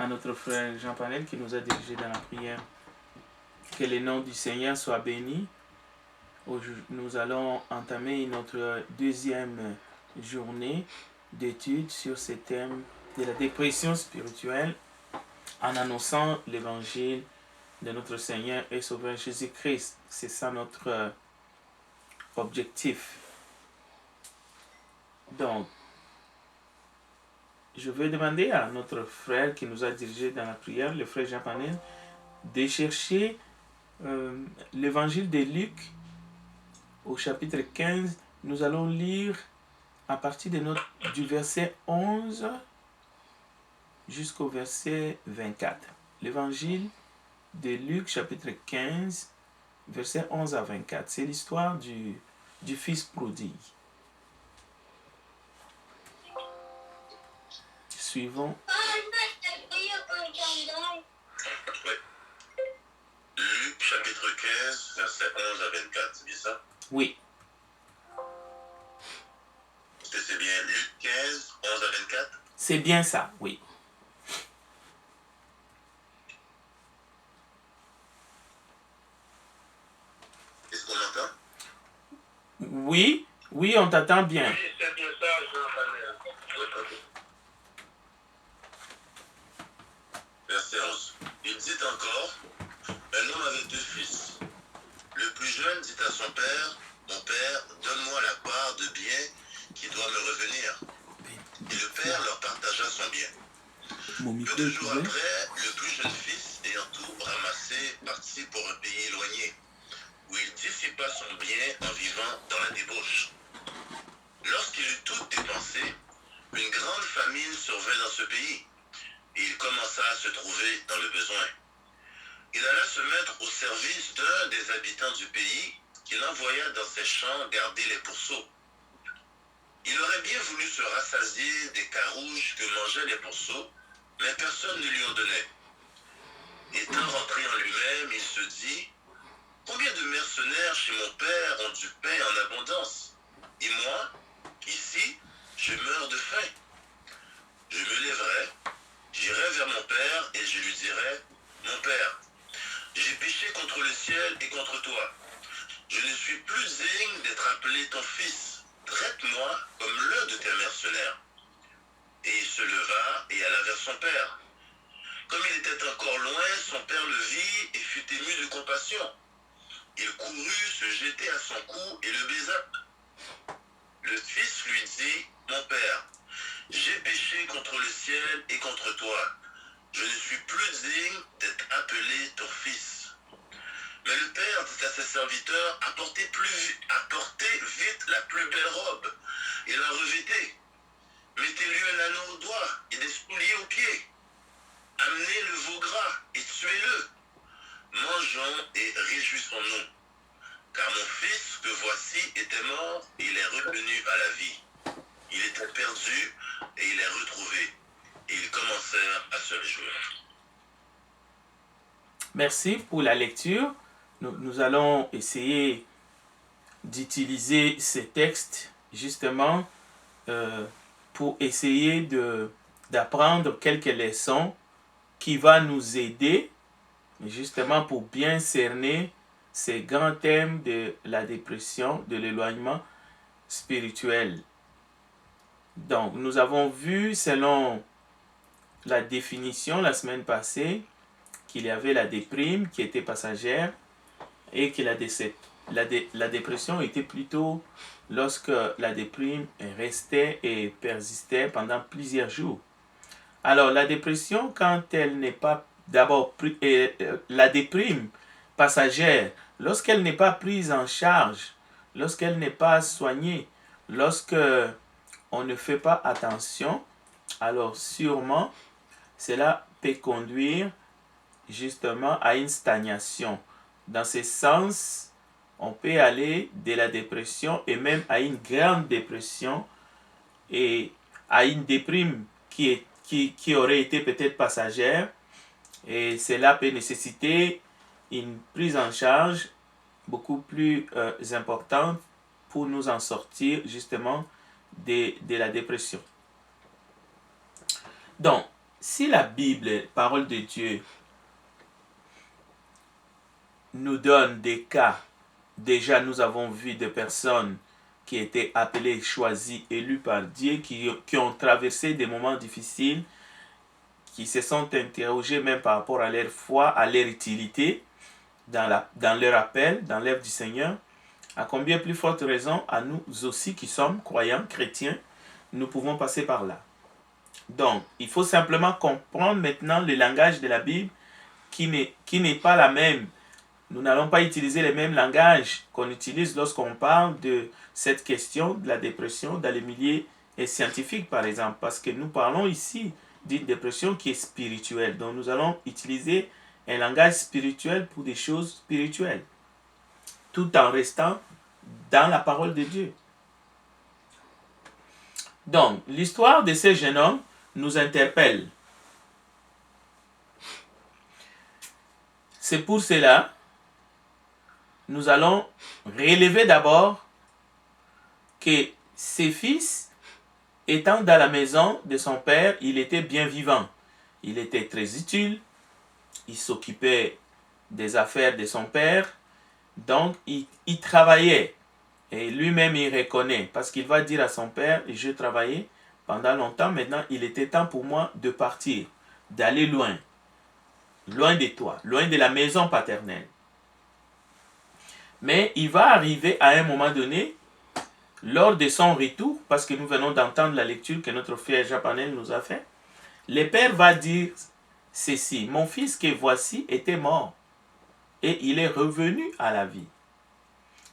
notre frère Jean Panel qui nous a dirigés dans la prière. Que le nom du Seigneur soit béni. Nous allons entamer notre deuxième journée d'études sur ce thème de la dépression spirituelle en annonçant l'évangile de notre Seigneur et Sauveur Jésus-Christ. C'est ça notre objectif. Donc, je vais demander à notre frère qui nous a dirigés dans la prière, le frère Jean Panel, de chercher l'évangile de Luc au chapitre 15. Nous allons lire à partir du verset 11 jusqu'au verset 24. L'évangile de Luc, chapitre 15, verset 11 à 24. C'est l'histoire du fils prodigue. Suivons. Luc, chapitre 15, verset 11 à 24, c'est bien ça? Oui. Est-ce que c'est bien Luc 15, 11 à 24? C'est bien ça, oui. Est-ce qu'on entend? Oui, on t'attend bien. Oui, c'est bien ça, Jean-Panel. Verset 11. Il dit encore, un homme avait deux fils. Le plus jeune dit à son père, mon père, donne-moi la part de bien qui doit me revenir. Et le père leur partagea son bien. Peu de jours après, le plus jeune fils, ayant tout ramassé, partit pour un pays éloigné, où il dissipa son bien en vivant dans la débauche. Lorsqu'il eut tout dépensé, une grande famine survint dans ce pays, et il commença à se trouver dans le besoin. Il alla se mettre au service d'un des habitants du pays, qu'il envoya dans ses champs garder les pourceaux. Il aurait bien voulu se rassasier des carouges que mangeaient les pourceaux, mais personne ne lui en donnait. Étant rentré en lui-même, il se dit, combien de mercenaires chez mon père ont du pain en abondance? Et moi, ici, je meurs de faim. Je me lèverai, j'irai vers mon père et je lui dirai, mon père, j'ai péché contre le ciel et contre toi. Je ne suis plus digne d'être appelé ton fils. Traite-moi comme l'un de tes mercenaires. Et il se leva et alla vers son père. Comme il était encore loin, son père le vit et fut ému de compassion. Il courut se jeter à son cou et le baisa. Le fils lui dit, mon père, j'ai péché contre le ciel et contre toi. Je ne suis plus digne d'être appelé ton fils. Mais le père dit à ses serviteurs, apportez vite la plus belle robe et la revêtez. Mettez-lui un anneau au doigt et des souliers aux pieds. Amenez le veau gras et tuez-le. Mangeons et réjouissons-nous. Car mon fils que voici était mort et il est revenu à la vie. Il était perdu et il est retrouvé. Et ils commencèrent à se réjouir. Merci pour la lecture. Nous allons essayer d'utiliser ces textes justement pour essayer d'apprendre quelques leçons qui vont nous aider justement pour bien cerner ces grands thèmes de la dépression, de l'éloignement spirituel. Donc, nous avons vu, selon la définition la semaine passée, qu'il y avait la déprime qui était passagère et que la dépression était plutôt lorsque la déprime restait et persistait pendant plusieurs jours. Alors, la dépression, quand elle n'est pas d'abord la déprime passagère, lorsqu'elle n'est pas prise en charge, lorsqu'elle n'est pas soignée, lorsque on ne fait pas attention, alors sûrement cela peut conduire justement à une stagnation. Dans ce sens, on peut aller de la dépression et même à une grande dépression et à une déprime qui aurait été peut-être passagère, et cela peut nécessiter une prise en charge beaucoup plus importante pour nous en sortir justement de la dépression. Donc, si la Bible, parole de Dieu, nous donne des cas, déjà nous avons vu des personnes qui étaient appelées, choisies, élues par Dieu, qui ont traversé des moments difficiles, qui se sont interrogés même par rapport à leur foi, à leur utilité, dans leur appel, dans l'œuvre du Seigneur. À combien plus forte raison à nous aussi qui sommes croyants, chrétiens, nous pouvons passer par là. Donc, il faut simplement comprendre maintenant le langage de la Bible qui n'est pas la même. Nous n'allons pas utiliser les mêmes langages qu'on utilise lorsqu'on parle de cette question de la dépression dans les milieux scientifiques, par exemple, parce que nous parlons ici d'une dépression qui est spirituelle. Donc, nous allons utiliser un langage spirituel pour des choses spirituelles, tout en restant dans la parole de Dieu. Donc, l'histoire de ce jeune homme nous interpelle. C'est pour cela nous allons relever d'abord que ses fils, étant dans la maison de son père, il était bien vivant. Il était très utile, il s'occupait des affaires de son père, donc il travaillait. Et lui-même il reconnaît, parce qu'il va dire à son père, je travaillais pendant longtemps, maintenant il était temps pour moi de partir, d'aller loin, loin de toi, loin de la maison paternelle. Mais il va arriver à un moment donné, lors de son retour, parce que nous venons d'entendre la lecture que notre frère Japanel nous a fait, le père va dire ceci: mon fils que voici était mort et il est revenu à la vie.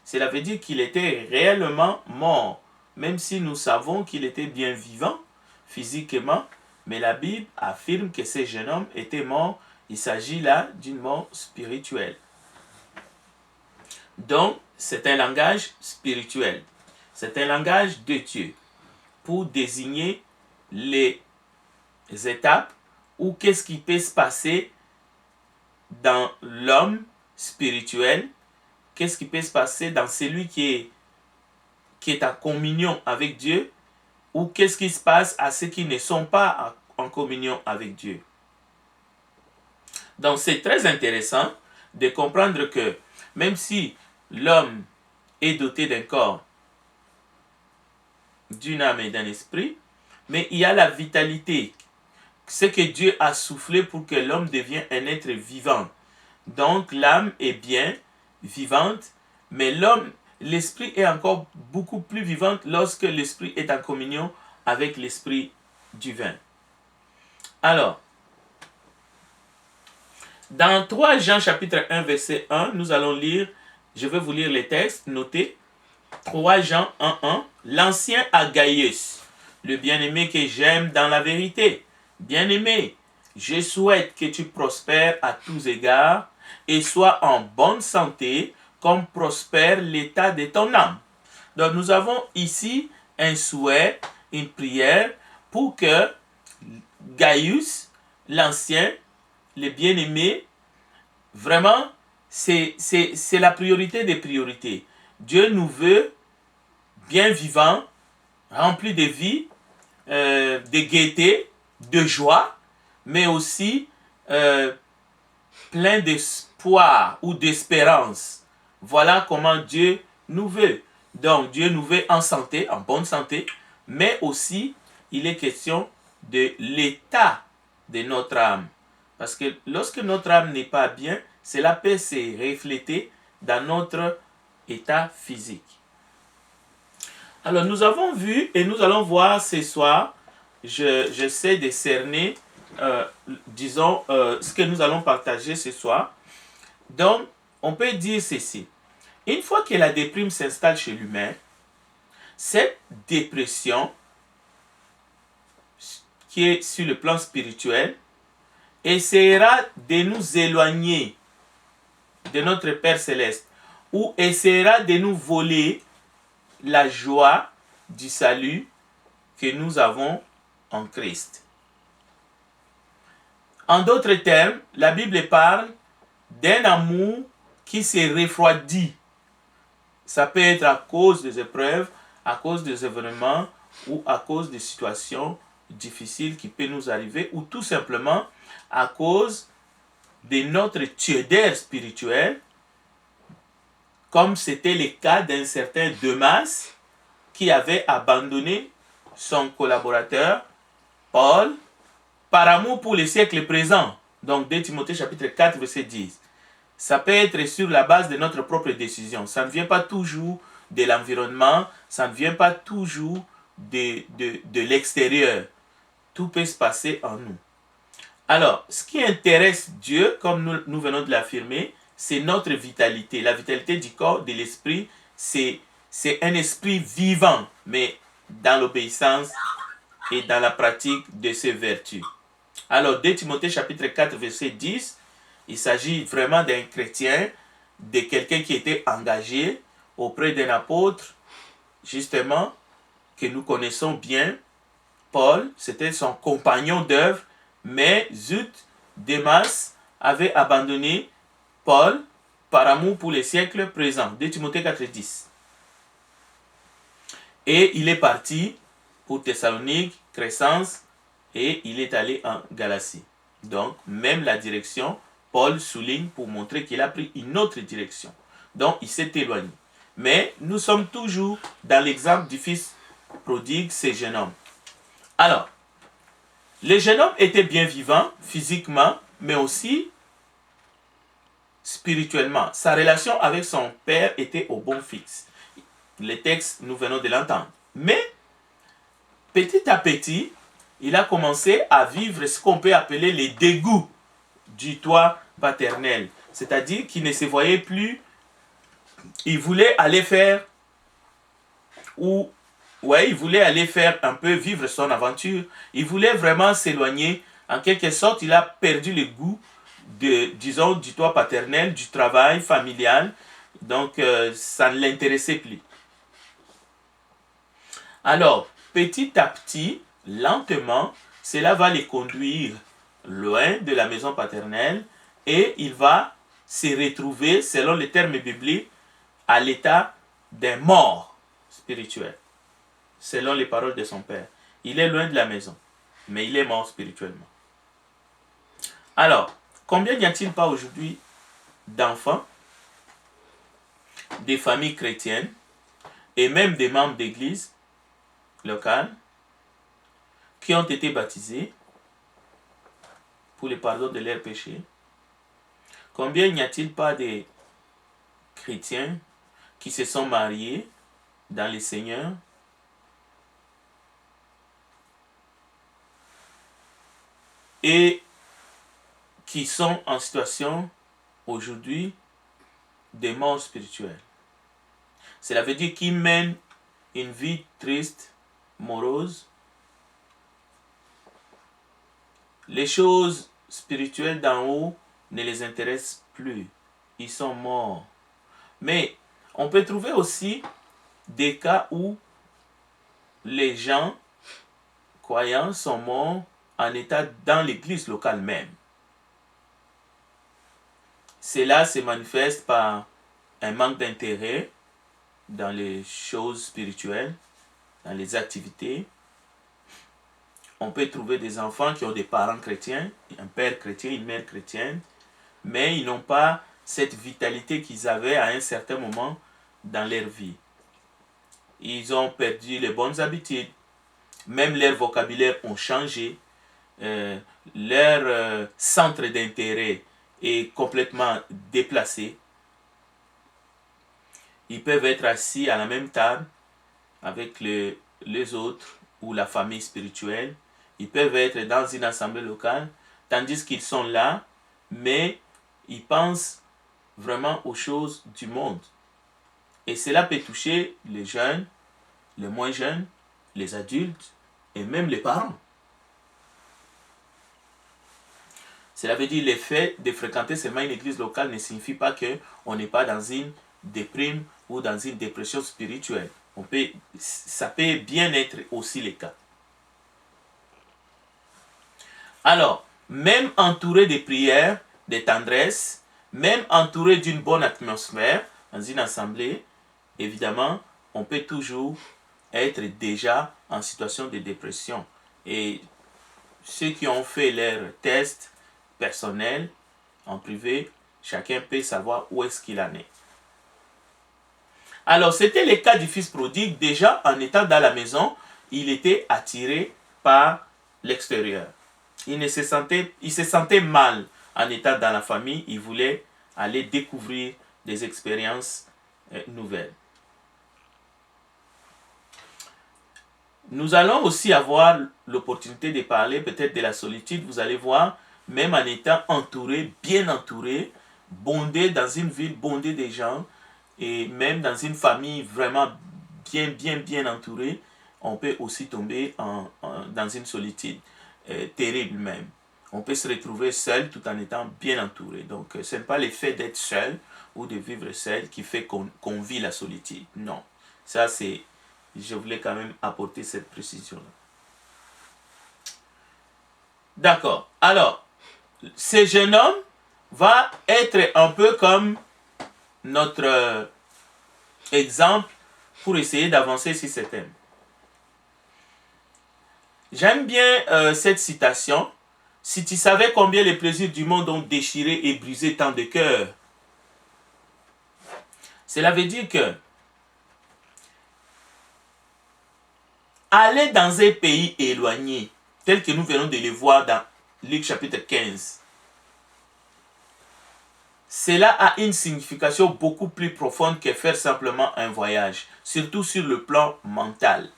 Cela veut dire qu'il était réellement mort, même si nous savons qu'il était bien vivant physiquement, mais la Bible affirme que ce jeune homme était mort. Il s'agit là d'une mort spirituelle. Donc, c'est un langage spirituel. C'est un langage de Dieu pour désigner les étapes ou qu'est-ce qui peut se passer dans l'homme spirituel, qu'est-ce qui peut se passer dans celui qui est en communion avec Dieu, ou qu'est-ce qui se passe à ceux qui ne sont pas en communion avec Dieu. Donc, c'est très intéressant de comprendre que même si l'homme est doté d'un corps, d'une âme et d'un esprit, mais il y a la vitalité, ce que Dieu a soufflé pour que l'homme devienne un être vivant. Donc l'âme est bien vivante, mais l'esprit est encore beaucoup plus vivant lorsque l'esprit est en communion avec l'esprit divin. Alors, dans 3 Jean chapitre 1 verset 1, nous allons lire, je vais vous lire les textes, notez, 3 Jean 1:1, l'ancien à Gaius, le bien-aimé que j'aime dans la vérité. Bien-aimé, je souhaite que tu prospères à tous égards et sois en bonne santé comme prospère l'état de ton âme. Donc nous avons ici un souhait, une prière pour que Gaius, l'ancien, le bien-aimé, vraiment, c'est la priorité des priorités. Dieu nous veut bien vivants, remplis de vie, de gaieté, de joie, mais aussi plein d'espoir ou d'espérance. Voilà comment Dieu nous veut. Donc Dieu nous veut en santé, en bonne santé, mais aussi il est question de l'état de notre âme. Parce que lorsque notre âme n'est pas bien, cela peut se refléter dans notre état physique. Alors nous avons vu et nous allons voir ce soir, j'essaie de cerner, ce que nous allons partager ce soir. Donc, on peut dire ceci. Une fois que la déprime s'installe chez l'humain, cette dépression, qui est sur le plan spirituel, essaiera de nous éloigner de notre Père Céleste ou essaiera de nous voler la joie du salut que nous avons en Christ. En d'autres termes, la Bible parle d'un amour qui se refroidit. Ça peut être à cause des épreuves, à cause des événements ou à cause des situations difficile qui peut nous arriver, ou tout simplement à cause de notre tiédeur spirituel, comme c'était le cas d'un certain Demas qui avait abandonné son collaborateur, Paul, par amour pour les siècles présents. Donc 2 Timothée chapitre 4, verset 10. Ça peut être sur la base de notre propre décision. Ça ne vient pas toujours de l'environnement, ça ne vient pas toujours de l'extérieur. Tout peut se passer en nous. Alors, ce qui intéresse Dieu, comme nous venons de l'affirmer, c'est notre vitalité. La vitalité du corps, de l'esprit, c'est un esprit vivant, mais dans l'obéissance et dans la pratique de ses vertus. Alors, 2 Timothée chapitre 4, verset 10, il s'agit vraiment d'un chrétien, de quelqu'un qui était engagé auprès d'un apôtre, justement, que nous connaissons bien. Paul, c'était son compagnon d'œuvre, mais zut, Démas avait abandonné Paul par amour pour les siècles présents. 2 Timothée 4, 10. Et il est parti pour Thessalonique, Crescence, et il est allé en Galatie. Donc, même la direction, Paul souligne pour montrer qu'il a pris une autre direction. Donc, il s'est éloigné. Mais nous sommes toujours dans l'exemple du fils prodigue, ce jeune homme. Alors, le jeune homme était bien vivant physiquement, mais aussi spirituellement. Sa relation avec son père était au bon fixe. Les textes, nous venons de l'entendre. Mais, petit à petit, il a commencé à vivre ce qu'on peut appeler les dégoûts du toit paternel. C'est-à-dire qu'il ne se voyait plus, il voulait aller faire, il voulait aller faire un peu vivre son aventure. Il voulait vraiment s'éloigner. En quelque sorte, il a perdu le goût du toit paternel, du travail familial. Donc, ça ne l'intéressait plus. Alors, petit à petit, lentement, cela va les conduire loin de la maison paternelle et il va se retrouver, selon les termes bibliques, à l'état d'un mort spirituel, selon les paroles de son père. Il est loin de la maison, mais il est mort spirituellement. Alors, combien n'y a-t-il pas aujourd'hui d'enfants, des familles chrétiennes et même des membres d'église locales qui ont été baptisés pour le pardon de leurs péchés? Combien n'y a-t-il pas de chrétiens qui se sont mariés dans le Seigneur et qui sont en situation aujourd'hui de mort spirituelle? Cela veut dire qu'ils mènent une vie triste, morose. Les choses spirituelles d'en haut ne les intéressent plus. Ils sont morts. Mais on peut trouver aussi des cas où les gens croyants sont morts en état dans l'église locale même. Cela se manifeste par un manque d'intérêt dans les choses spirituelles, dans les activités. On peut trouver des enfants qui ont des parents chrétiens, un père chrétien, une mère chrétienne, mais ils n'ont pas cette vitalité qu'ils avaient à un certain moment dans leur vie. Ils ont perdu les bonnes habitudes, même leur vocabulaire ont changé, leur centre d'intérêt est complètement déplacé. Ils peuvent être assis à la même table avec les autres ou la famille spirituelle. Ils peuvent être dans une assemblée locale, tandis qu'ils sont là, mais ils pensent vraiment aux choses du monde. Et cela peut toucher les jeunes, les moins jeunes, les adultes et même les parents. Cela veut dire que le fait de fréquenter seulement une église locale ne signifie pas qu'on n'est pas dans une déprime ou dans une dépression spirituelle. Ça peut bien être aussi le cas. Alors, même entouré de prières, de tendresse, même entouré d'une bonne atmosphère dans une assemblée, évidemment, on peut toujours être déjà en situation de dépression. Et ceux qui ont fait leur test personnel en privé, chacun peut savoir où est-ce qu'il en est. Alors, c'était le cas du fils prodigue. Déjà, en étant dans la maison, il était attiré par l'extérieur. Il se sentait mal en étant dans la famille. Il voulait aller découvrir des expériences nouvelles. Nous allons aussi avoir l'opportunité de parler peut-être de la solitude. Vous allez voir, même en étant entouré, bien entouré, bondé dans une ville, bondé des gens, et même dans une famille vraiment bien entourée, on peut aussi tomber dans une solitude terrible même. On peut se retrouver seul tout en étant bien entouré. Donc, ce n'est pas le fait d'être seul ou de vivre seul qui fait qu'on vit la solitude. Non. Ça, c'est... Je voulais quand même apporter cette précision-là. D'accord. Alors, ce jeune homme va être un peu comme notre exemple pour essayer d'avancer sur ce thème. J'aime bien cette citation. Si tu savais combien les plaisirs du monde ont déchiré et brisé tant de cœurs. Cela veut dire que aller dans un pays éloigné, tel que nous venons de le voir dans Luc chapitre 15, cela a une signification beaucoup plus profonde que faire simplement un voyage, surtout sur le plan mental.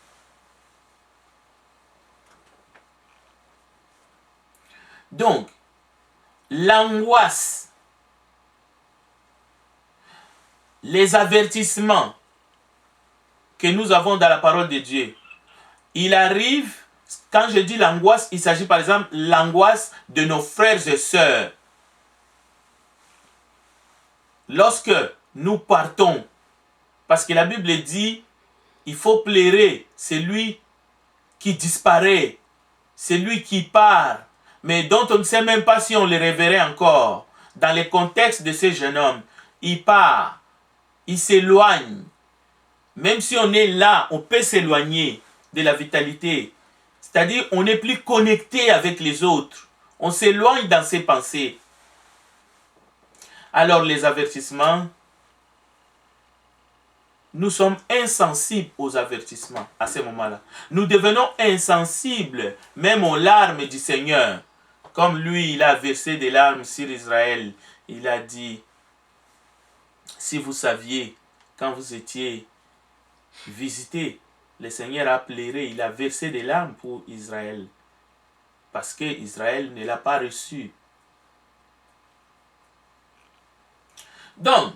Donc, l'angoisse, les avertissements que nous avons dans la parole de Dieu, il arrive, quand je dis l'angoisse, il s'agit par exemple de l'angoisse de nos frères et sœurs. Lorsque nous partons, parce que la Bible dit, il faut plaire celui qui disparaît, celui qui part, mais dont on ne sait même pas si on le reverrait encore. Dans le contexte de ce jeune homme, il part, il s'éloigne. Même si on est là, on peut s'éloigner de la vitalité. C'est-à-dire, on n'est plus connecté avec les autres. On s'éloigne dans ses pensées. Alors, les avertissements, nous sommes insensibles aux avertissements à ce moment-là. Nous devenons insensibles même aux larmes du Seigneur. Comme lui, il a versé des larmes sur Israël. Il a dit, si vous saviez, quand vous étiez visité, le Seigneur a pleuré, il a versé des larmes pour Israël. Parce que Israël ne l'a pas reçu. Donc,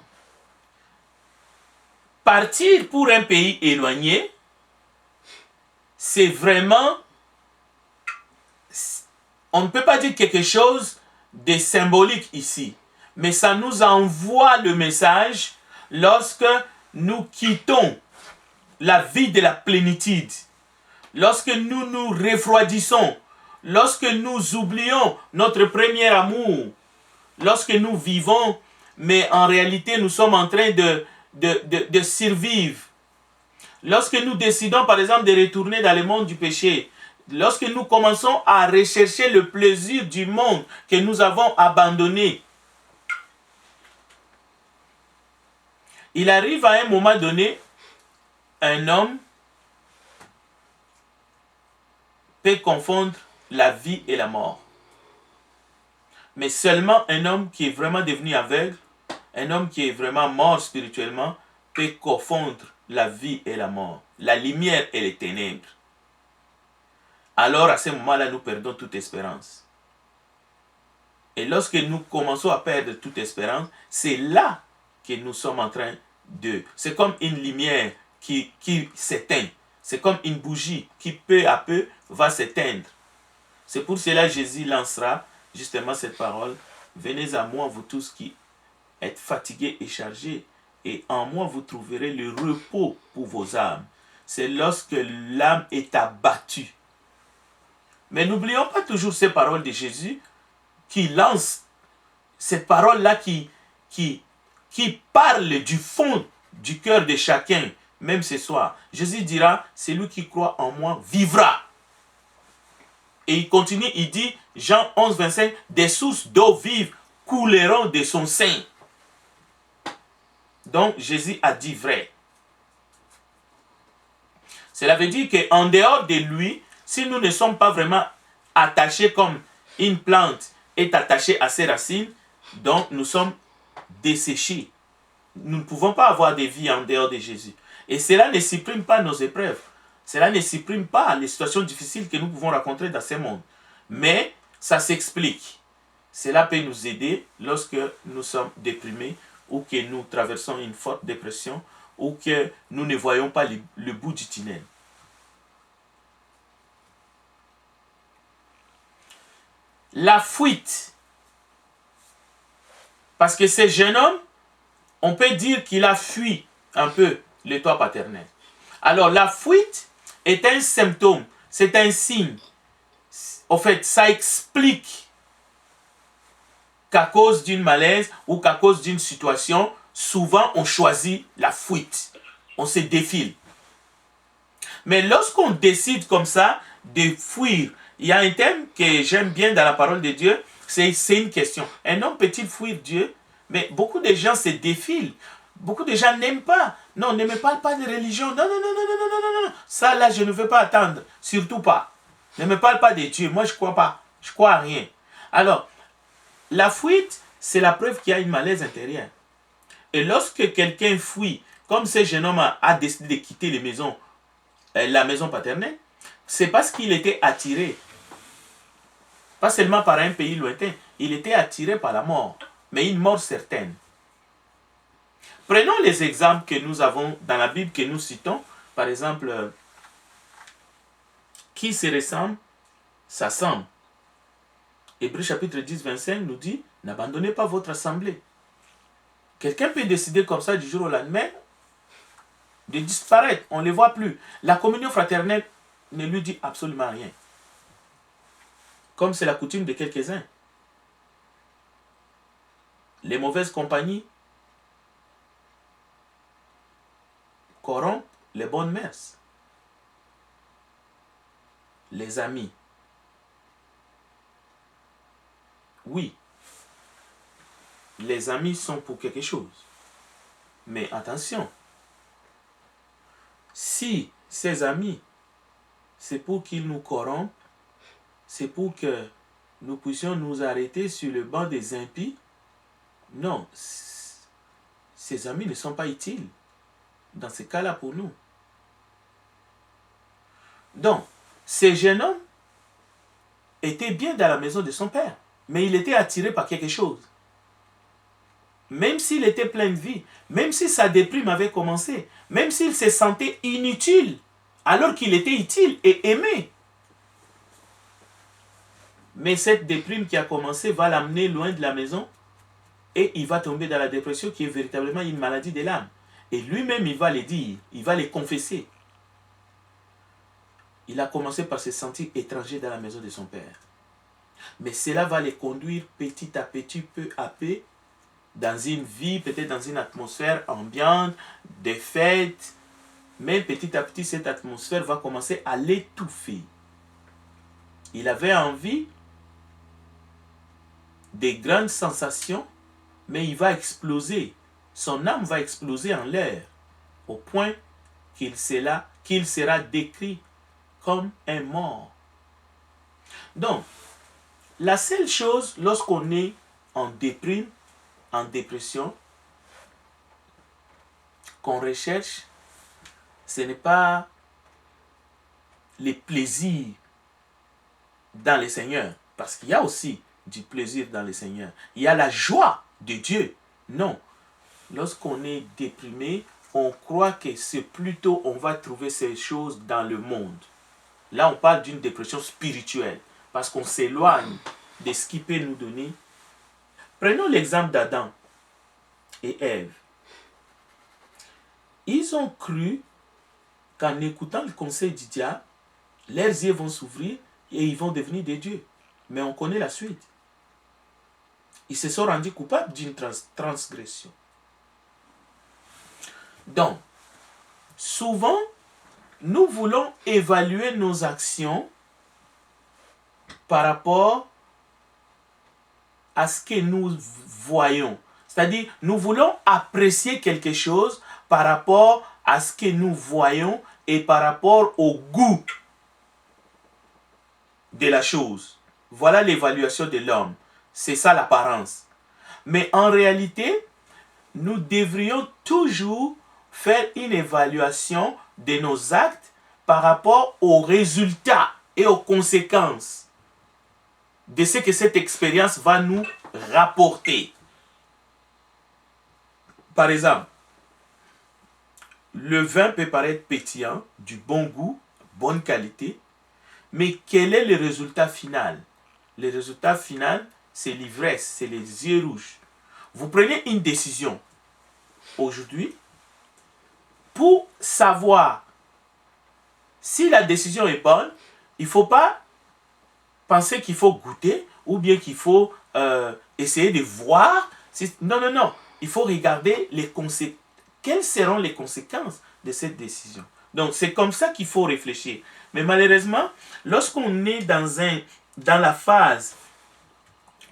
partir pour un pays éloigné, c'est vraiment... On ne peut pas dire quelque chose de symbolique ici. Mais ça nous envoie le message lorsque nous quittons la vie de la plénitude. Lorsque nous nous refroidissons. Lorsque nous oublions notre premier amour. Lorsque nous vivons, mais en réalité nous sommes en train de survivre. Lorsque nous décidons par exemple de retourner dans le monde du péché. Lorsque nous commençons à rechercher le plaisir du monde que nous avons abandonné. Il arrive à un moment donné, un homme peut confondre la vie et la mort. Mais seulement un homme qui est vraiment devenu aveugle, un homme qui est vraiment mort spirituellement, peut confondre la vie et la mort, la lumière et les ténèbres. Alors à ce moment-là, nous perdons toute espérance. Et lorsque nous commençons à perdre toute espérance, c'est là que nous sommes en train de... C'est comme une lumière qui s'éteint. C'est comme une bougie qui peu à peu va s'éteindre. C'est pour cela que Jésus lancera justement cette parole. Venez à moi, vous tous qui êtes fatigués et chargés, et en moi vous trouverez le repos pour vos âmes. C'est lorsque l'âme est abattue. Mais n'oublions pas toujours ces paroles de Jésus qui lance cette parole-là qui parle du fond du cœur de chacun, même ce soir. Jésus dira, celui qui croit en moi vivra. Et il continue, il dit, Jean 11, 25, des sources d'eau vive couleront de son sein. Donc Jésus a dit vrai. Cela veut dire qu'en dehors de lui, si nous ne sommes pas vraiment attachés comme une plante est attachée à ses racines, donc nous sommes desséchés. Nous ne pouvons pas avoir de vie en dehors de Jésus. Et cela ne supprime pas nos épreuves. Cela ne supprime pas les situations difficiles que nous pouvons rencontrer dans ce monde. Mais ça s'explique. Cela peut nous aider lorsque nous sommes déprimés ou que nous traversons une forte dépression ou que nous ne voyons pas le bout du tunnel. La fuite. Parce que ce jeune homme, on peut dire qu'il a fui un peu le toit paternel. Alors la fuite est un symptôme, c'est un signe. En fait, ça explique qu'à cause d'une malaise ou qu'à cause d'une situation, souvent on choisit la fuite. On se défile. Mais lorsqu'on décide comme ça de fuir, il y a un thème que j'aime bien dans la parole de Dieu, c'est une question. Un homme peut-il fuir Dieu? Mais beaucoup de gens se défilent. Beaucoup de gens n'aiment pas. Non, ne me parle pas de religion. Non, non, non, non, non, non, non, non. Ça, là, je ne veux pas attendre. Surtout pas. Ne me parle pas de Dieu. Moi, je ne crois pas. Je ne crois à rien. Alors, la fuite, c'est la preuve qu'il y a une malaise intérieure. Et lorsque quelqu'un fuit, comme ce jeune homme a décidé de quitter la maison paternelle, c'est parce qu'il était attiré. Pas seulement par un pays lointain. Il était attiré par la mort. Mais une mort certaine. Prenons les exemples que nous avons dans la Bible, que nous citons. Par exemple, qui se ressemble, s'assemble. Hébreux chapitre 10, 25 nous dit, n'abandonnez pas votre assemblée. Quelqu'un peut décider comme ça du jour au lendemain de disparaître. On ne les voit plus. La communion fraternelle ne lui dit absolument rien. Comme c'est la coutume de quelques-uns. Les mauvaises compagnies corrompent les bonnes mœurs. Les amis. Oui, les amis sont pour quelque chose. Mais attention, si ces amis, c'est pour qu'ils nous corrompent, c'est pour que nous puissions nous arrêter sur le banc des impies, non, ces amis ne sont pas utiles dans ce cas-là pour nous. Donc, ce jeune homme était bien dans la maison de son père, mais il était attiré par quelque chose. Même s'il était plein de vie, même si sa déprime avait commencé, même s'il se sentait inutile, alors qu'il était utile et aimé. Mais cette déprime qui a commencé va l'amener loin de la maison et il va tomber dans la dépression qui est véritablement une maladie de l'âme. Et lui-même, il va le dire, il va le confesser. Il a commencé par se sentir étranger dans la maison de son père. Mais cela va le conduire petit à petit, peu à peu, dans une vie, peut-être dans une atmosphère ambiante, des fêtes. Mais petit à petit, cette atmosphère va commencer à l'étouffer. Il avait envie des grandes sensations, mais il va exploser. Son âme va exploser en l'air, au point qu'il sera décrit comme un mort. Donc, la seule chose, lorsqu'on est en déprime, en dépression, qu'on recherche, ce n'est pas les plaisirs dans le Seigneur, parce qu'il y a aussi du plaisir dans le Seigneur. Il y a la joie de Dieu. Non. Lorsqu'on est déprimé, on croit que c'est plutôt, on va trouver ces choses dans le monde. Là, on parle d'une dépression spirituelle, parce qu'on s'éloigne de ce qui peut nous donner. Prenons l'exemple d'Adam et Ève. Ils ont cru qu'en écoutant le conseil du diable, leurs yeux vont s'ouvrir et ils vont devenir des dieux. Mais on connaît la suite. Ils se sont rendus coupables d'une transgression. Donc, souvent, nous voulons évaluer nos actions par rapport à ce que nous voyons. C'est-à-dire, nous voulons apprécier quelque chose par rapport à ce que nous voyons et par rapport au goût de la chose. Voilà l'évaluation de l'homme. C'est ça l'apparence. Mais en réalité, nous devrions toujours faire une évaluation de nos actes par rapport aux résultats et aux conséquences de ce que cette expérience va nous rapporter. Par exemple, le vin peut paraître pétillant, du bon goût, bonne qualité, mais quel est le résultat final? Le résultat final, c'est l'ivresse, c'est les yeux rouges. Vous prenez une décision aujourd'hui pour savoir si la décision est bonne. Il ne faut pas penser qu'il faut goûter ou bien qu'il faut essayer de voir. Non, non, non. Il faut regarder quelles seront les conséquences de cette décision. Donc, c'est comme ça qu'il faut réfléchir. Mais malheureusement, lorsqu'on est dans la phase,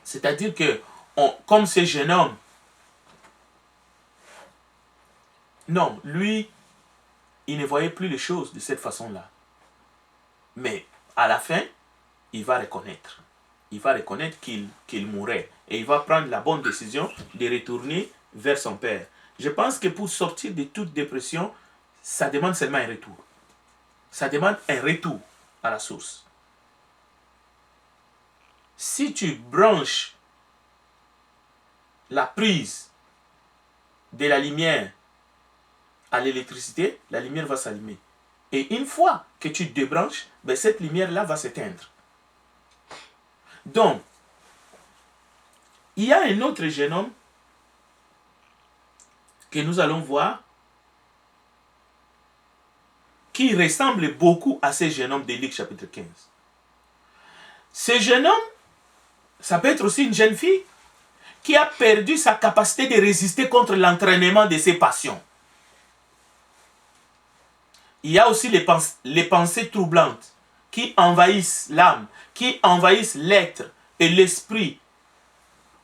c'est-à-dire que, comme ce jeune homme, non, lui, il ne voyait plus les choses de cette façon-là. Mais à la fin, il va reconnaître. Il va reconnaître qu'il mourrait. Et il va prendre la bonne décision de retourner vers son père. Je pense que pour sortir de toute dépression, ça demande seulement un retour. Ça demande un retour à la source. Si tu branches la prise de la lumière à l'électricité, la lumière va s'allumer. Et une fois que tu débranches, cette lumière-là va s'éteindre. Donc, il y a un autre jeune homme que nous allons voir qui ressemble beaucoup à ce jeune homme de Luc chapitre 15. Ce jeune homme, ça peut être aussi une jeune fille qui a perdu sa capacité de résister contre l'entraînement de ses passions. Il y a aussi les pensées troublantes qui envahissent l'âme, qui envahissent l'être et l'esprit.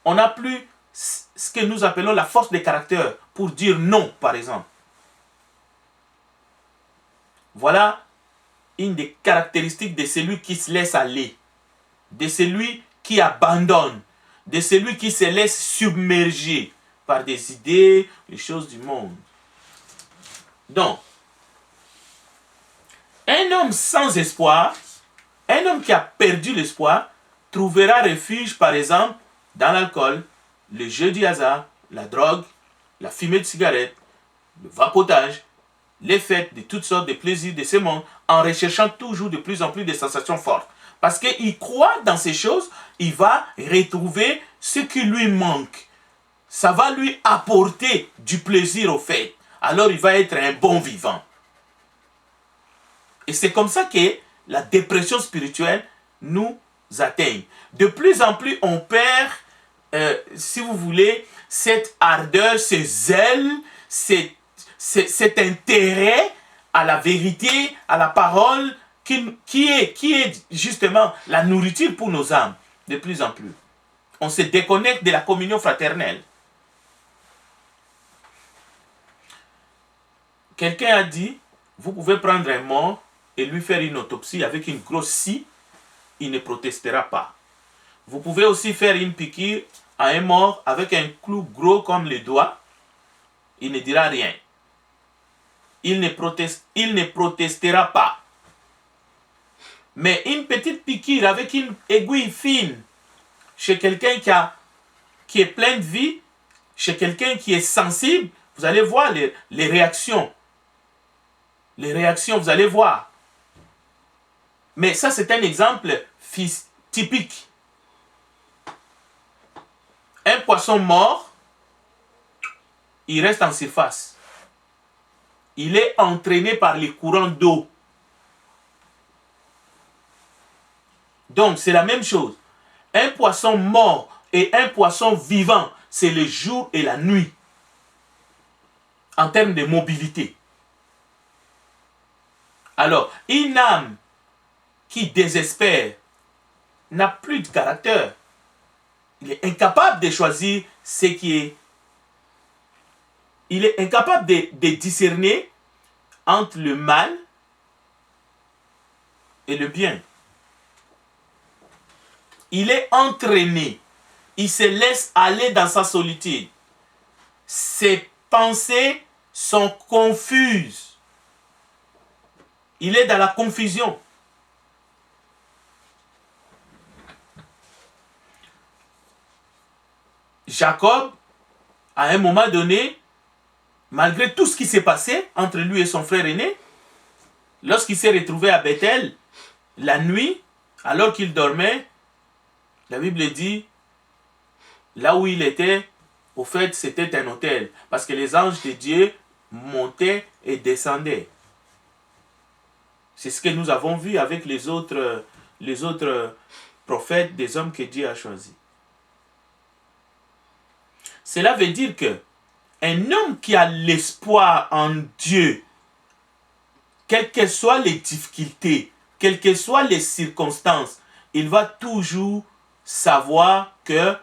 On n'a plus ce que nous appelons la force de caractère pour dire non, par exemple. Voilà une des caractéristiques de celui qui se laisse aller, de celui qui abandonne, de celui qui se laisse submerger par des idées, les choses du monde. Donc, un homme sans espoir, un homme qui a perdu l'espoir, trouvera refuge, par exemple, dans l'alcool, le jeu du hasard, la drogue, la fumée de cigarette, le vapotage, les fêtes de toutes sortes de plaisirs de ce monde, en recherchant toujours de plus en plus de sensations fortes. Parce qu'il croit dans ces choses, il va retrouver ce qui lui manque. Ça va lui apporter du plaisir au fait. Alors il va être un bon vivant. Et c'est comme ça que la dépression spirituelle nous atteigne. De plus en plus, on perd, si vous voulez, cette ardeur, ce zèle, cet intérêt à la vérité, à la parole, qui est justement la nourriture pour nos âmes, de plus en plus. On se déconnecte de la communion fraternelle. Quelqu'un a dit, vous pouvez prendre un mort et lui faire une autopsie avec une grosse scie, il ne protestera pas. Vous pouvez aussi faire une piqûre à un mort avec un clou gros comme le doigt, il ne dira rien. Il ne protestera pas. Mais une petite piqûre avec une aiguille fine chez quelqu'un qui est plein de vie, chez quelqu'un qui est sensible, vous allez voir les réactions. Les réactions, vous allez voir. Mais ça, c'est un exemple typique. Un poisson mort, il reste en surface. Il est entraîné par les courants d'eau. Donc, c'est la même chose. Un poisson mort et un poisson vivant, c'est le jour et la nuit. En termes de mobilité. Alors, une âme qui désespère n'a plus de caractère. Il est incapable de choisir ce qui est. Il est incapable de discerner entre le mal et le bien. Il est entraîné. Il se laisse aller dans sa solitude. Ses pensées sont confuses. Il est dans la confusion. Jacob, à un moment donné, malgré tout ce qui s'est passé entre lui et son frère aîné, lorsqu'il s'est retrouvé à Bethel, la nuit, alors qu'il dormait, la Bible dit, là où il était, au fait, c'était un autel, parce que les anges de Dieu montaient et descendaient. C'est ce que nous avons vu avec les autres prophètes, des hommes que Dieu a choisis. Cela veut dire que un homme qui a l'espoir en Dieu, quelles que soient les difficultés, quelles que soient les circonstances, il va toujours savoir que,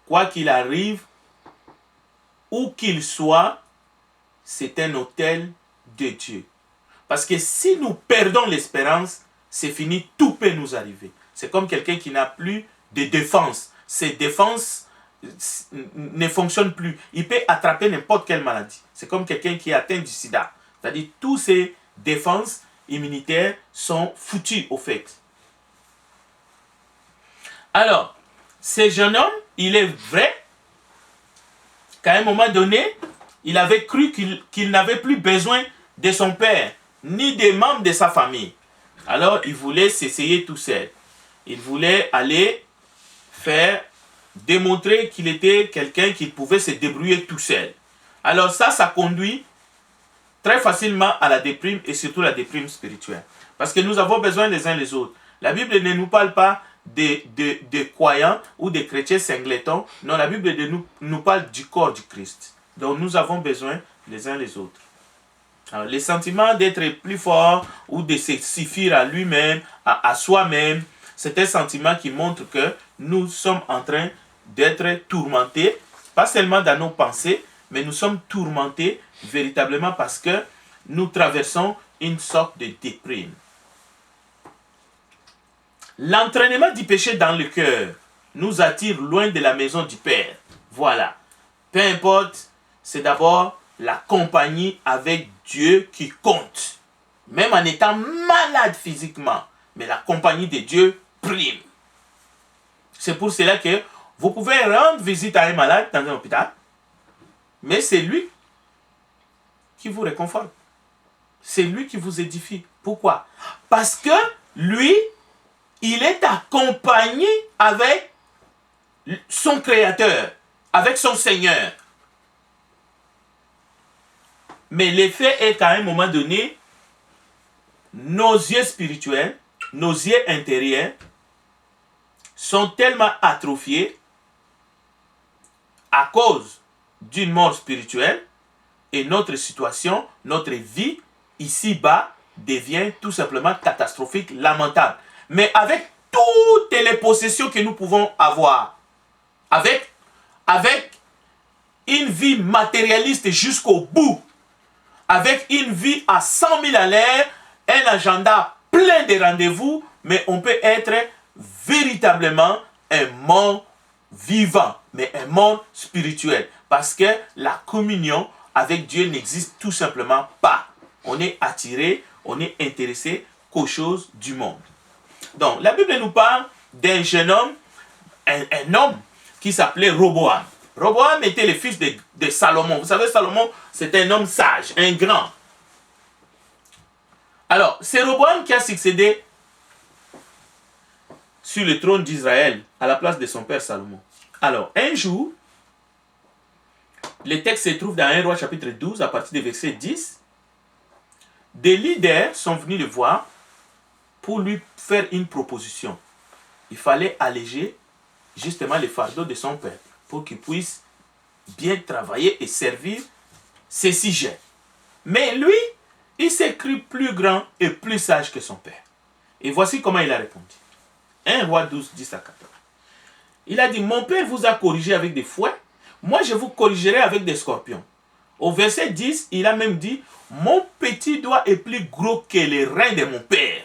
quoi qu'il arrive, où qu'il soit, c'est un autel de Dieu. Parce que si nous perdons l'espérance, c'est fini, tout peut nous arriver. C'est comme quelqu'un qui n'a plus de défense. Ses défenses ne fonctionnent plus. Il peut attraper n'importe quelle maladie. C'est comme quelqu'un qui est atteint du sida. C'est-à-dire, toutes ses défenses immunitaires sont foutues au fait. Alors, ce jeune homme, il est vrai qu'à un moment donné, il avait cru qu'il n'avait plus besoin de son père, ni des membres de sa famille. Alors, il voulait s'essayer tout seul. Il voulait aller démontrer qu'il était quelqu'un qui pouvait se débrouiller tout seul. Alors ça conduit très facilement à la déprime et surtout la déprime spirituelle. Parce que nous avons besoin les uns les autres. La Bible ne nous parle pas de croyants ou de chrétiens singletons. Non, la Bible nous parle du corps du Christ. Donc nous avons besoin les uns les autres. Alors, les sentiments d'être plus fort ou de se suffire à lui-même, à soi-même, c'est un sentiment qui montre que nous sommes en train d'être tourmentés, pas seulement dans nos pensées, mais nous sommes tourmentés véritablement parce que nous traversons une sorte de déprime. L'entraînement du péché dans le cœur nous attire loin de la maison du Père. Voilà. Peu importe, c'est d'abord la compagnie avec Dieu qui compte. Même en étant malade physiquement, mais la compagnie de Dieu prime. C'est pour cela que vous pouvez rendre visite à un malade dans un hôpital, mais c'est lui qui vous réconforte. C'est lui qui vous édifie. Pourquoi? Parce que lui, il est accompagné avec son Créateur, avec son Seigneur. Mais l'effet est qu'à un moment donné, nos yeux spirituels, nos yeux intérieurs sont tellement atrophiés à cause d'une mort spirituelle et notre situation, notre vie ici-bas devient tout simplement catastrophique, lamentable. Mais avec toutes les possessions que nous pouvons avoir, avec une vie matérialiste jusqu'au bout, avec une vie à 100 000 à l'heure, un agenda plein de rendez-vous, mais on peut être véritablement un monde vivant, mais un monde spirituel. Parce que la communion avec Dieu n'existe tout simplement pas. On est attiré, on est intéressé qu'aux choses du monde. Donc, la Bible nous parle d'un jeune homme, un homme qui s'appelait Roboam. Roboam était le fils de Salomon. Vous savez, Salomon, c'était un homme sage, un grand. Alors, c'est Roboam qui a succédé sur le trône d'Israël à la place de son père Salomon. Alors, un jour, le texte se trouve dans 1 Roi chapitre 12 à partir du verset 10. Des leaders sont venus le voir pour lui faire une proposition. Il fallait alléger justement les fardeaux de son père pour qu'il puisse bien travailler et servir ses sujets. Mais lui, il s'est cru plus grand et plus sage que son père. Et voici comment il a répondu. 1 Roi 12, 10 à 14. Il a dit, mon père vous a corrigé avec des fouets, moi je vous corrigerai avec des scorpions. Au verset 10, il a même dit, mon petit doigt est plus gros que les reins de mon père.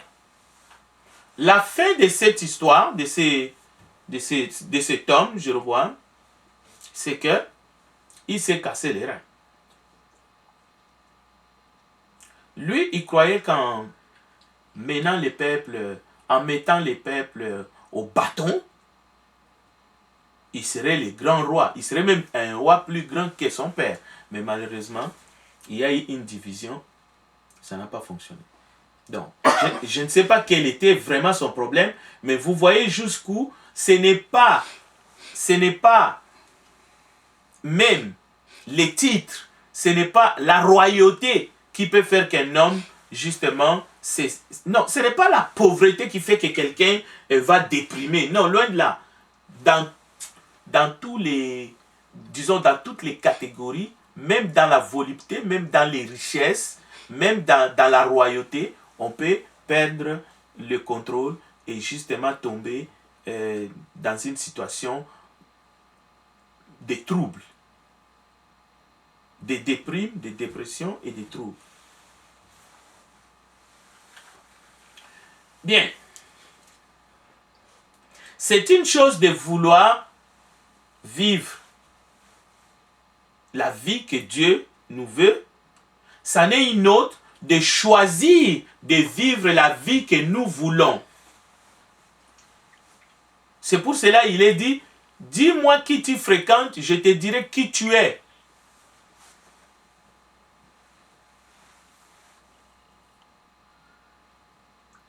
La fin de cette histoire, de cet homme, je le vois, c'est que il s'est cassé les reins. Lui, il croyait qu'en menant les peuples, en mettant les peuples au bâton, il serait le grand roi. Il serait même un roi plus grand que son père. Mais malheureusement, il y a eu une division. Ça n'a pas fonctionné. Donc, je ne sais pas quel était vraiment son problème, mais vous voyez jusqu'où ce n'est pas même les titres, ce n'est pas la royauté qui peut faire qu'un homme, justement, non, ce n'est pas la pauvreté qui fait que quelqu'un va déprimer. Non, loin de là. Dans tous les, disons, dans toutes les catégories, même dans la volupté, même dans les richesses, même dans la royauté, on peut perdre le contrôle et justement tomber dans une situation de troubles, de déprimes, de dépressions et de troubles. Bien. C'est une chose de vouloir vivre la vie que Dieu nous veut. Ça n'est une autre de choisir de vivre la vie que nous voulons. C'est pour cela qu'il est dit, dis-moi qui tu fréquentes, je te dirai qui tu es.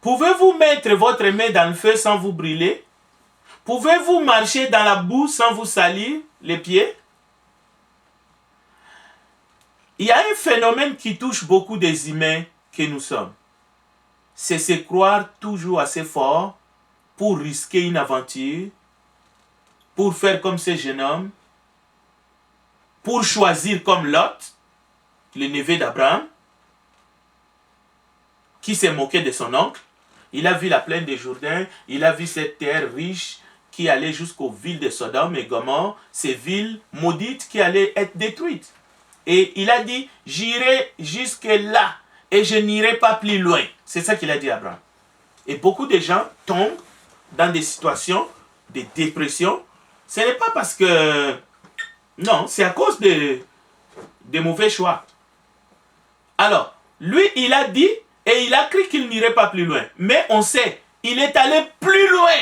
Pouvez-vous mettre votre main dans le feu sans vous brûler? Pouvez-vous marcher dans la boue sans vous salir les pieds? Il y a un phénomène qui touche beaucoup des humains que nous sommes. C'est se croire toujours assez fort pour risquer une aventure, pour faire comme ce jeune homme, pour choisir comme Lot, le neveu d'Abraham, qui s'est moqué de son oncle. Il a vu la plaine de Jourdain, il a vu cette terre riche qui allait jusqu'aux villes de Sodome et Gomorrhe, ces villes maudites qui allaient être détruites. Et il a dit, j'irai jusque là et je n'irai pas plus loin. C'est ça qu'il a dit à Abraham. Et beaucoup de gens tombent dans des situations de dépression. Ce n'est pas parce que... Non, c'est à cause des mauvais choix. Alors, lui, il a dit et il a cru qu'il n'irait pas plus loin. Mais on sait, il est allé plus loin.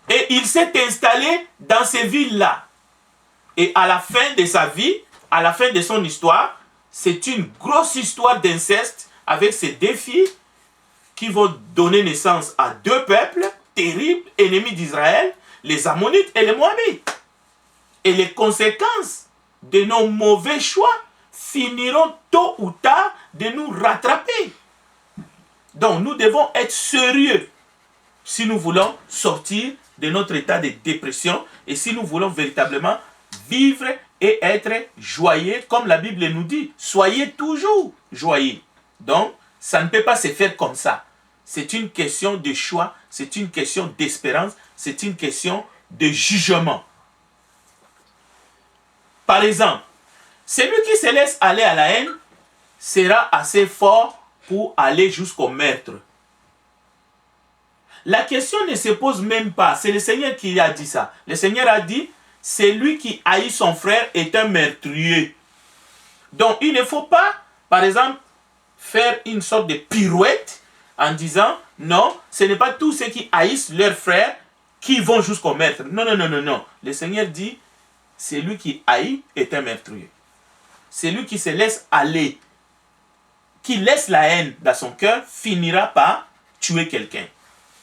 Et il s'est installé dans ces villes-là. Et à la fin de sa vie, à la fin de son histoire, c'est une grosse histoire d'inceste avec ces deux filles qui vont donner naissance à deux peuples terribles, ennemis d'Israël, les Ammonites et les Moabites. Et les conséquences de nos mauvais choix finiront tôt ou tard de nous rattraper. Donc nous devons être sérieux si nous voulons sortir de notre état de dépression et si nous voulons véritablement vivre et être joyeux comme la Bible nous dit. Soyez toujours joyeux. Donc ça ne peut pas se faire comme ça. C'est une question de choix, c'est une question d'espérance, c'est une question de jugement. Par exemple, celui qui se laisse aller à la haine sera assez fort pour aller jusqu'au meurtre. La question ne se pose même pas. C'est le Seigneur qui a dit ça. Le Seigneur a dit, celui qui haït son frère est un meurtrier. Donc il ne faut pas, par exemple, faire une sorte de pirouette en disant, non, ce n'est pas tous ceux qui haïssent leur frère qui vont jusqu'au meurtre. Non, non, non, non, non. Le Seigneur dit, celui qui haït est un meurtrier. Celui qui se laisse aller, qui laisse la haine dans son cœur, finira par tuer quelqu'un.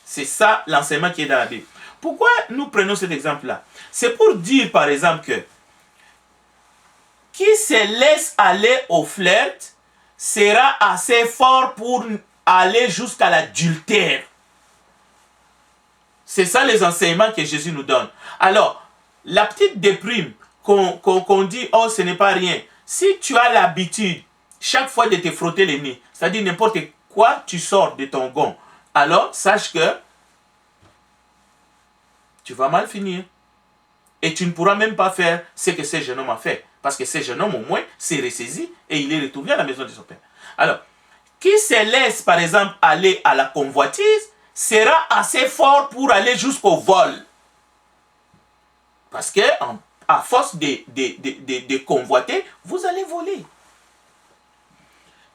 C'est ça l'enseignement qui est dans la Bible. Pourquoi nous prenons cet exemple-là? C'est pour dire, par exemple, que qui se laisse aller au flirt sera assez fort pour aller jusqu'à l'adultère. C'est ça les enseignements que Jésus nous donne. Alors, la petite déprime qu'on dit, oh, ce n'est pas rien. Si tu as l'habitude, chaque fois de te frotter les nez, c'est-à-dire n'importe quoi, tu sors de ton gond, alors sache que tu vas mal finir. Et tu ne pourras même pas faire ce que ce jeune homme a fait. Parce que ce jeune homme, au moins, s'est ressaisi et il est retourné à la maison de son père. Alors, qui se laisse, par exemple, aller à la convoitise, sera assez fort pour aller jusqu'au vol. Parce que, à force de convoiter, vous allez voler.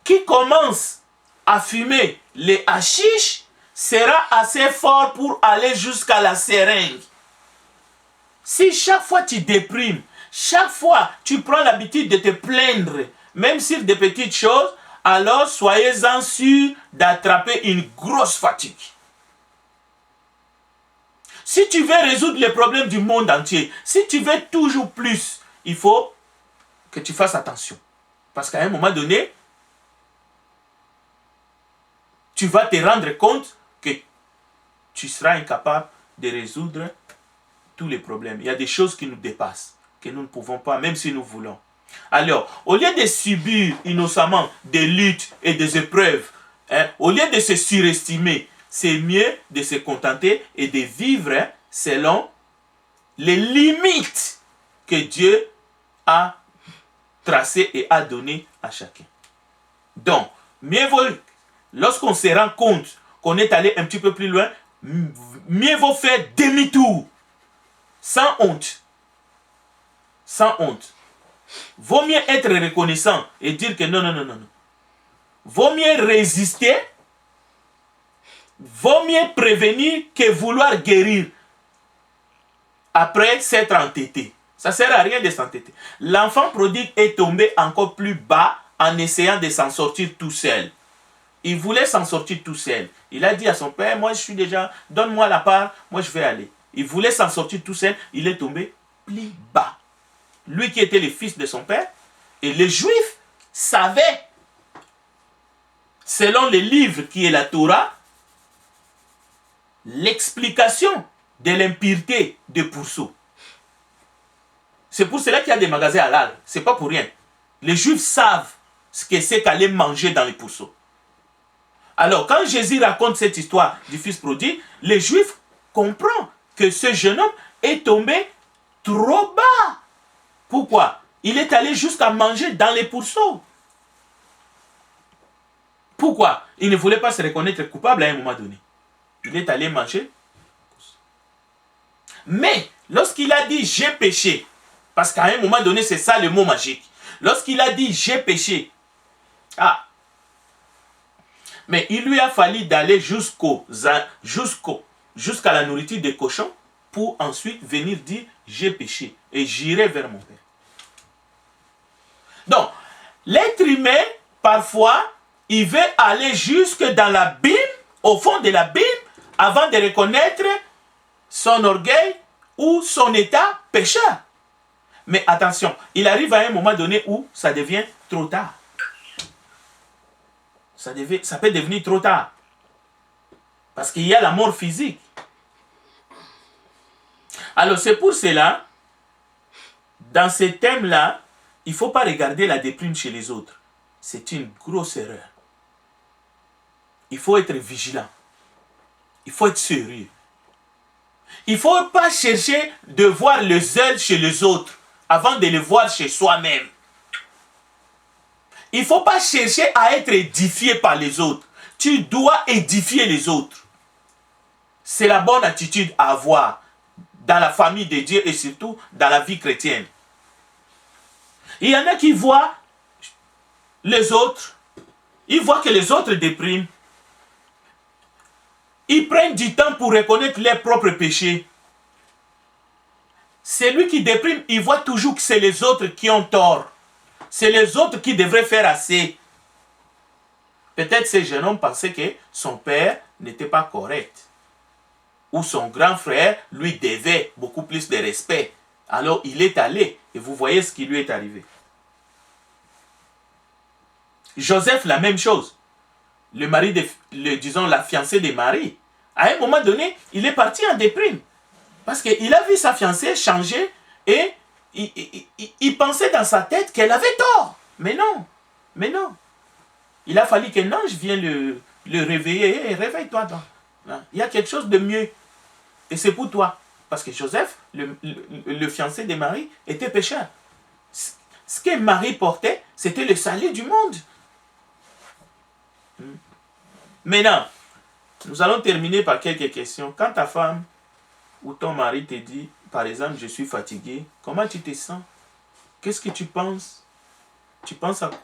Qui commence à fumer les hashish sera assez fort pour aller jusqu'à la seringue. Si chaque fois tu déprimes, chaque fois tu prends l'habitude de te plaindre, même sur des petites choses, alors soyez-en sûrs d'attraper une grosse fatigue. Si tu veux résoudre les problèmes du monde entier, si tu veux toujours plus, il faut que tu fasses attention. Parce qu'à un moment donné, tu vas te rendre compte que tu seras incapable de résoudre tous les problèmes. Il y a des choses qui nous dépassent, que nous ne pouvons pas, même si nous voulons. Alors, au lieu de subir innocemment des luttes et des épreuves, au lieu de se surestimer, c'est mieux de se contenter et de vivre selon les limites que Dieu a tracées et a données à chacun. Donc, mieux vaut, lorsqu'on se rend compte qu'on est allé un petit peu plus loin, mieux vaut faire demi-tour, sans honte. Sans honte. Vaut mieux être reconnaissant et dire que non, non, non, non, non. Vaut mieux résister. Vaut mieux prévenir que vouloir guérir après s'être entêté. Ça ne sert à rien de s'entêter. L'enfant prodigue est tombé encore plus bas en essayant de s'en sortir tout seul. Il voulait s'en sortir tout seul. Il a dit à son père, moi je suis déjà, donne-moi la part, moi je vais aller. Il voulait s'en sortir tout seul, il est tombé plus bas. Lui qui était le fils de son père, et les Juifs savaient, selon les livres qui est la Torah, l'explication de l'impureté des pourceaux. C'est pour cela qu'il y a des magasins halal. C'est pas pour rien. Les Juifs savent ce que c'est qu'aller manger dans les pourceaux. Alors, quand Jésus raconte cette histoire du fils prodigue, les Juifs comprennent que ce jeune homme est tombé trop bas. Pourquoi? Il est allé jusqu'à manger dans les pourceaux. Pourquoi? Il ne voulait pas se reconnaître coupable à un moment donné. Il est allé manger. Mais, lorsqu'il a dit « j'ai péché », parce qu'à un moment donné, c'est ça le mot magique. Lorsqu'il a dit « j'ai péché », mais il lui a fallu d'aller jusqu'à la nourriture des cochons pour ensuite venir dire « j'ai péché et j'irai vers mon Père ». Donc, l'être humain, parfois, il veut aller jusque dans l'abîme, au fond de l'abîme, avant de reconnaître son orgueil ou son état pécheur. Mais attention, il arrive à un moment donné où ça devient trop tard. Ça peut devenir trop tard. Parce qu'il y a la mort physique. Alors c'est pour cela, dans ce thème-là, il ne faut pas regarder la déprime chez les autres. C'est une grosse erreur. Il faut être vigilant. Il faut être sérieux. Il ne faut pas chercher de voir le zèle chez les autres avant de le voir chez soi-même. Il ne faut pas chercher à être édifié par les autres. Tu dois édifier les autres. C'est la bonne attitude à avoir dans la famille de Dieu et surtout dans la vie chrétienne. Il y en a qui voient les autres, ils voient que les autres dépriment. Ils prennent du temps pour reconnaître leurs propres péchés. Celui qui déprime, il voit toujours que c'est les autres qui ont tort. C'est les autres qui devraient faire assez. Peut-être ce jeune homme pensait que son père n'était pas correct. Ou son grand frère lui devait beaucoup plus de respect. Alors il est allé et vous voyez ce qui lui est arrivé. Joseph, la même chose. Le mari disons la fiancée de Marie. À un moment donné, il est parti en déprime. Parce qu'il a vu sa fiancée changer et il pensait dans sa tête qu'elle avait tort. Mais non, mais non. Il a fallu qu'un ange vienne le réveiller. Hey, réveille-toi. Il y a quelque chose de mieux. Et c'est pour toi. Parce que Joseph, le fiancé de Marie, était pécheur. Ce que Marie portait, c'était le salut du monde. Maintenant, nous allons terminer par quelques questions. Quand ta femme ou ton mari te dit, par exemple, je suis fatigué, comment tu te sens? Qu'est-ce que tu penses? Tu penses à quoi?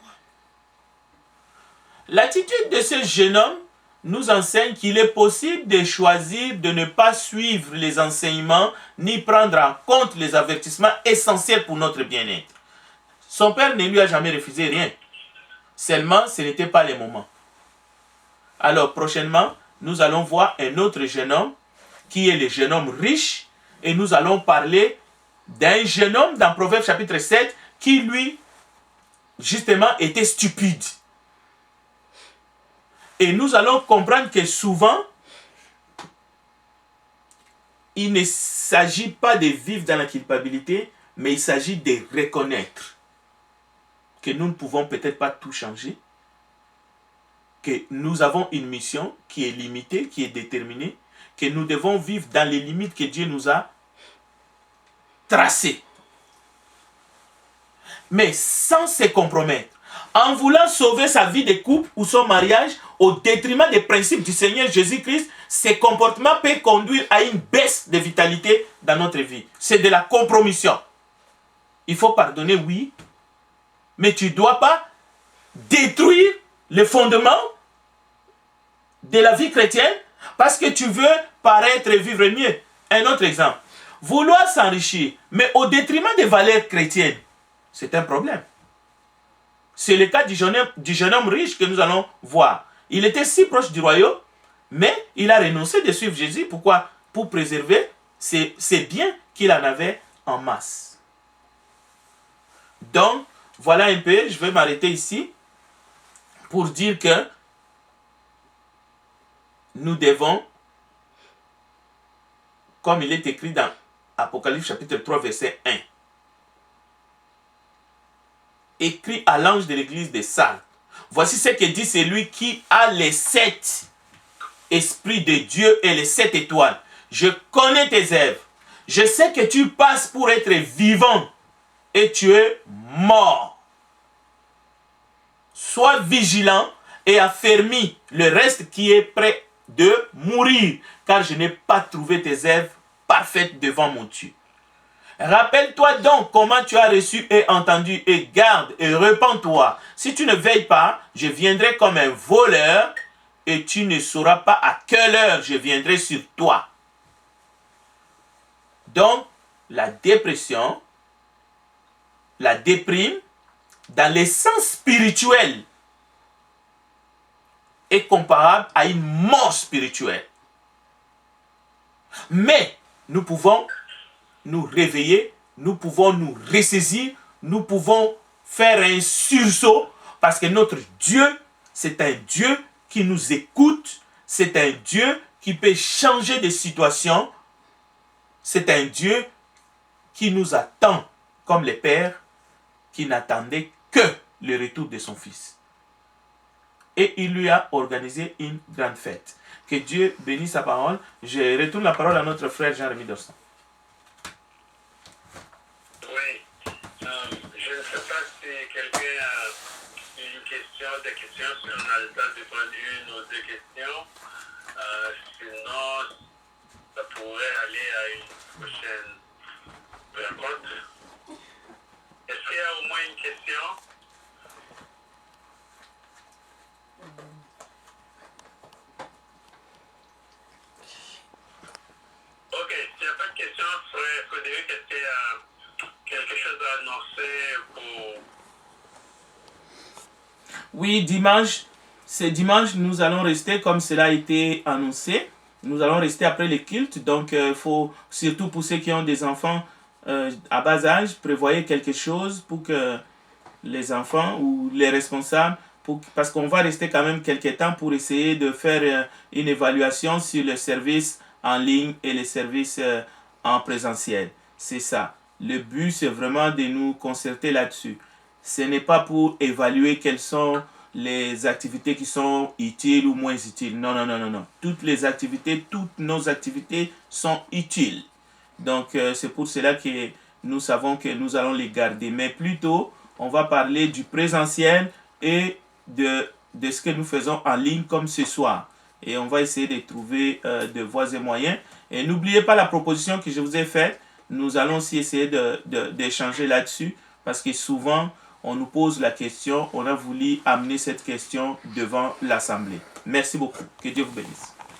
L'attitude de ce jeune homme nous enseigne qu'il est possible de choisir de ne pas suivre les enseignements ni prendre en compte les avertissements essentiels pour notre bien-être. Son père ne lui a jamais refusé rien. Seulement, ce n'était pas le moment. Alors, prochainement, nous allons voir un autre jeune homme qui est le jeune homme riche et nous allons parler d'un jeune homme dans Proverbe chapitre 7 qui, lui, justement, était stupide. Et nous allons comprendre que souvent, il ne s'agit pas de vivre dans la culpabilité, mais il s'agit de reconnaître que nous ne pouvons peut-être pas tout changer, que nous avons une mission qui est limitée, qui est déterminée, que nous devons vivre dans les limites que Dieu nous a tracées. Mais sans se compromettre, en voulant sauver sa vie de couple ou son mariage au détriment des principes du Seigneur Jésus-Christ, ces comportements peuvent conduire à une baisse de vitalité dans notre vie. C'est de la compromission. Il faut pardonner, oui, mais tu ne dois pas détruire les fondements de la vie chrétienne parce que tu veux paraître et vivre mieux. Un autre exemple. Vouloir s'enrichir, mais au détriment des valeurs chrétiennes, c'est un problème. C'est le cas du jeune homme riche que nous allons voir. Il était si proche du royaume, mais il a renoncé de suivre Jésus. Pourquoi? Pour préserver ses biens qu'il en avait en masse. Donc, voilà un peu, je vais m'arrêter ici pour dire que nous devons, comme il est écrit dans Apocalypse chapitre 3, verset 1, écrit à l'ange de l'église de Sardes. Voici ce que dit celui qui a les 7 esprits de Dieu et les 7 étoiles. Je connais tes œuvres. Je sais que tu passes pour être vivant et tu es mort. Sois vigilant et affermis le reste qui est prêt de mourir, car je n'ai pas trouvé tes œuvres parfaites devant mon Dieu. Rappelle-toi donc comment tu as reçu et entendu et garde et repens-toi. Si tu ne veilles pas, je viendrai comme un voleur et tu ne sauras pas à quelle heure je viendrai sur toi. Donc, la dépression, la déprime, dans le sens spirituel, est comparable à une mort spirituelle. Mais nous pouvons nous réveiller, nous pouvons nous ressaisir, nous pouvons faire un sursaut parce que notre Dieu, c'est un Dieu qui nous écoute, c'est un Dieu qui peut changer de situation, c'est un Dieu qui nous attend comme les pères qui n'attendaient que le retour de son fils. Et il lui a organisé une grande fête. Que Dieu bénisse sa parole. Je retourne la parole à notre frère Jean-Rémy Dorsan. Je ne sais pas si quelqu'un a des questions, si on a le temps de prendre une ou deux questions. Sinon, ça pourrait aller à une prochaine rencontre. Est-ce qu'il y a au moins une question? Ok, s'il n'y a pas de question, Frédéric, est-ce qu'il y a quelque chose à annoncer pour... Oui, dimanche, c'est dimanche, nous allons rester comme cela a été annoncé. Nous allons rester après les cultes, donc il faut, surtout pour ceux qui ont des enfants à bas âge, prévoyez quelque chose pour que les enfants ou les responsables, parce qu'on va rester quand même quelques temps pour essayer de faire une évaluation sur le service en ligne et les services en présentiel. C'est ça. Le but, c'est vraiment de nous concerter là-dessus. Ce n'est pas pour évaluer quelles sont les activités qui sont utiles ou moins utiles. Non, non, non, non, non. Toutes les activités, toutes nos activités sont utiles. Donc, c'est pour cela que nous savons que nous allons les garder. Mais plutôt, on va parler du présentiel et de ce que nous faisons en ligne comme ce soir. Et on va essayer de trouver de voies et moyens. Et n'oubliez pas la proposition que je vous ai faite. Nous allons aussi essayer d'échanger là-dessus parce que souvent, on nous pose la question, on a voulu amener cette question devant l'Assemblée. Merci beaucoup. Que Dieu vous bénisse.